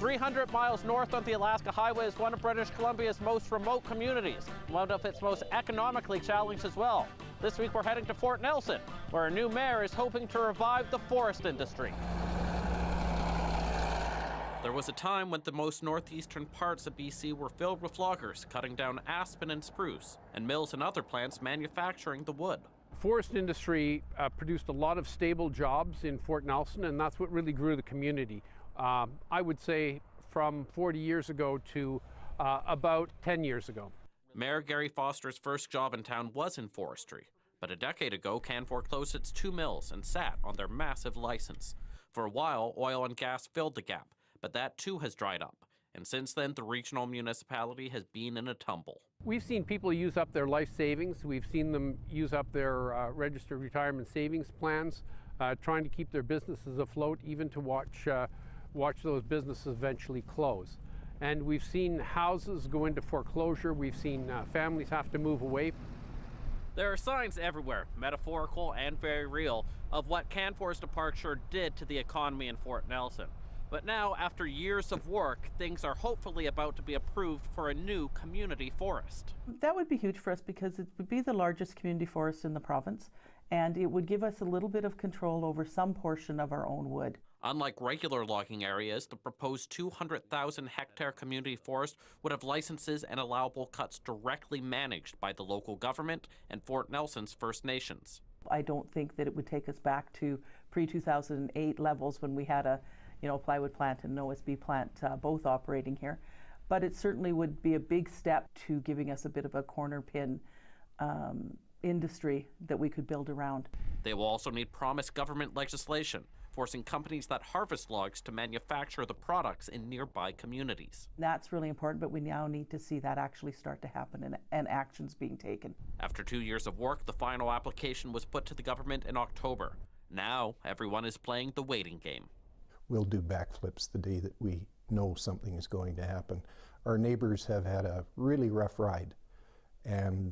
300 miles north on the Alaska Highway is one of British Columbia's most remote communities, one of its most economically challenged as well. This week we're heading to Fort Nelson, where a new mayor is hoping to revive the forest industry. There was a time when the most northeastern parts of BC were filled with loggers cutting down aspen and spruce, and mills and other plants manufacturing the wood. Forest industry produced a lot of stable jobs in Fort Nelson, and that's what really grew the community. I would say from 40 years ago to about 10 years ago. Mayor Gary Foster's first job in town was in forestry, but a decade ago Canfor closed its 2 mills and sat on their massive license. For a while, oil and gas filled the gap, but that too has dried up. And since then, the regional municipality has been in a tumble. We've seen people use up their life savings. We've seen them use up their registered retirement savings plans, trying to keep their businesses afloat, even to watch those businesses eventually close. And we've seen houses go into foreclosure. We've seen families have to move away. There are signs everywhere, metaphorical and very real, of what Canfor's departure did to the economy in Fort Nelson. But now, after years of work, things are hopefully about to be approved for a new community forest. That would be huge for us because it would be the largest community forest in the province, and it would give us a little bit of control over some portion of our own wood. Unlike regular logging areas, the proposed 200,000 hectare community forest would have licenses and allowable cuts directly managed by the local government and Fort Nelson's First Nations. I don't think that it would take us back to pre-2008 levels when we had a plywood plant and an OSB plant both operating here. But it certainly would be a big step to giving us a bit of a corner pin industry that we could build around. They will also need promised government legislation, forcing companies that harvest logs to manufacture the products in nearby communities. That's really important, but we now need to see that actually start to happen and actions being taken. After 2 years of work, the final application was put to the government in October. Now, everyone is playing the waiting game. We'll do backflips the day that we know something is going to happen. Our neighbors have had a really rough ride, and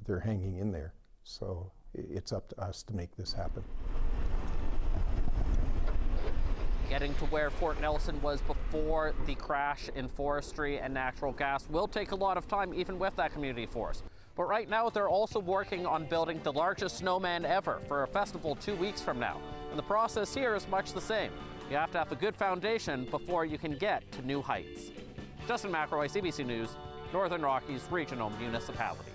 they're hanging in there. So it's up to us to make this happen. Getting to where Fort Nelson was before the crash in forestry and natural gas will take a lot of time, even with that community forest. But right now, they're also working on building the largest snowman ever for a festival 2 weeks from now. And the process here is much the same. You have to have a good foundation before you can get to new heights. Justin McElroy, CBC News, Northern Rockies Regional Municipality.